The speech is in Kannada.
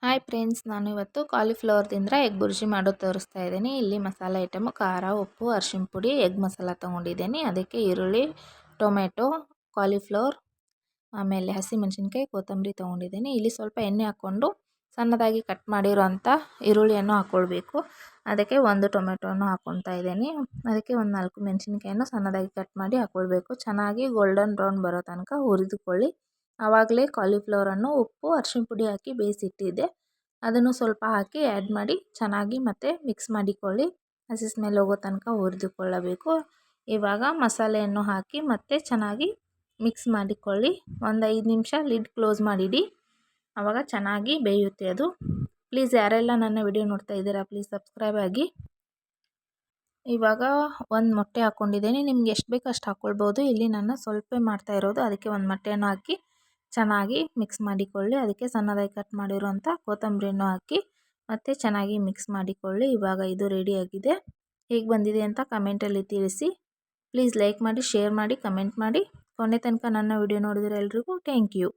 ಹಾಯ್ ಫ್ರೆಂಡ್ಸ್, ನಾನು ಇವತ್ತು ಕಾಲಿಫ್ಲವರ್ದಿಂದ ಎಗ್ ಬುರ್ಜಿ ಮಾಡೋದು ತೋರಿಸ್ತಾ ಇದ್ದೀನಿ. ಇಲ್ಲಿ ಮಸಾಲೆ ಐಟಮ್ ಖಾರ, ಉಪ್ಪು, ಅರಿಶಿನ ಪುಡಿ, ಎಗ್ ಮಸಾಲ ತೊಗೊಂಡಿದ್ದೀನಿ. ಅದಕ್ಕೆ ಈರುಳ್ಳಿ, ಟೊಮೆಟೊ, ಕಾಲಿಫ್ಲವರ್, ಆಮೇಲೆ ಹಸಿಮೆಣಸಿನ್ಕಾಯಿ, ಕೊತ್ತಂಬರಿ ತೊಗೊಂಡಿದ್ದೀನಿ. ಇಲ್ಲಿ ಸ್ವಲ್ಪ ಎಣ್ಣೆ ಹಾಕ್ಕೊಂಡು ಸಣ್ಣದಾಗಿ ಕಟ್ ಮಾಡಿರೋಂಥ ಈರುಳ್ಳಿಯನ್ನು ಹಾಕ್ಕೊಳ್ಬೇಕು. ಅದಕ್ಕೆ ಒಂದು ಟೊಮೆಟೊವನ್ನು ಹಾಕ್ಕೊಳ್ತಾ ಇದ್ದೀನಿ. ಅದಕ್ಕೆ ಒಂದು 4 ಮೆಣಸಿನ್ಕಾಯನ್ನು ಸಣ್ಣದಾಗಿ ಕಟ್ ಮಾಡಿ ಹಾಕ್ಕೊಳ್ಬೇಕು. ಚೆನ್ನಾಗಿ ಗೋಲ್ಡನ್ ಬ್ರೌನ್ ಬರೋ ತನಕ ಹುರಿದುಕೊಳ್ಳಿ. ಆವಾಗಲೇ ಕಾಲಿಫ್ಲವರನ್ನು ಉಪ್ಪು, ಅರಿಶಿನ ಪುಡಿ ಹಾಕಿ ಬೇಯಿಸಿಟ್ಟಿದ್ದೆ. ಅದನ್ನು ಸ್ವಲ್ಪ ಹಾಕಿ ಆ್ಯಡ್ ಮಾಡಿ ಚೆನ್ನಾಗಿ ಮತ್ತೆ ಮಿಕ್ಸ್ ಮಾಡಿಕೊಳ್ಳಿ. ಹಸಿ ಸ್ಮೆಲ್ ಹೋಗೋ ತನಕ ಹುರಿದುಕೊಳ್ಳಬೇಕು. ಇವಾಗ ಮಸಾಲೆಯನ್ನು ಹಾಕಿ ಮತ್ತೆ ಚೆನ್ನಾಗಿ ಮಿಕ್ಸ್ ಮಾಡಿಕೊಳ್ಳಿ. ಒಂದು 5 ನಿಮಿಷ ಲಿಡ್ ಕ್ಲೋಸ್ ಮಾಡಿಡಿ. ಆವಾಗ ಚೆನ್ನಾಗಿ ಬೇಯುತ್ತೆ ಅದು. ಪ್ಲೀಸ್ ಯಾರೆಲ್ಲ ನನ್ನ ವಿಡಿಯೋ ನೋಡ್ತಾ ಇದ್ದೀರಾ, ಪ್ಲೀಸ್ ಸಬ್ಸ್ಕ್ರೈಬ್ ಆಗಿ. ಇವಾಗ ಒಂದು ಮೊಟ್ಟೆ ಹಾಕ್ಕೊಂಡಿದ್ದೀನಿ. ನಿಮ್ಗೆ ಎಷ್ಟು ಬೇಕು ಅಷ್ಟು ಹಾಕ್ಕೊಳ್ಬೋದು. ಇಲ್ಲಿ ನಾನು ಸ್ವಲ್ಪ ಮಾಡ್ತಾ ಇರೋದು, ಅದಕ್ಕೆ ಒಂದು ಮೊಟ್ಟೆಯನ್ನು ಹಾಕಿ ಚೆನ್ನಾಗಿ ಮಿಕ್ಸ್ ಮಾಡಿಕೊಳ್ಳಿ. ಅದಕ್ಕೆ ಸಣ್ಣದಾಗಿ ಕಟ್ ಮಾಡಿರುವಂಥ ಕೊತ್ತಂಬರಿಯನ್ನು ಹಾಕಿ ಮತ್ತು ಚೆನ್ನಾಗಿ ಮಿಕ್ಸ್ ಮಾಡಿಕೊಳ್ಳಿ. ಇವಾಗ ಇದು ರೆಡಿಯಾಗಿದೆ. ಹೇಗೆ ಬಂದಿದೆ ಅಂತ ಕಮೆಂಟಲ್ಲಿ ತಿಳಿಸಿ. ಪ್ಲೀಸ್ ಲೈಕ್ ಮಾಡಿ, ಶೇರ್ ಮಾಡಿ, ಕಮೆಂಟ್ ಮಾಡಿ. ಕೊನೆ ತನಕ ನನ್ನ ವಿಡಿಯೋ ನೋಡಿದರೆ ಎಲ್ರಿಗೂ ಥ್ಯಾಂಕ್ ಯು.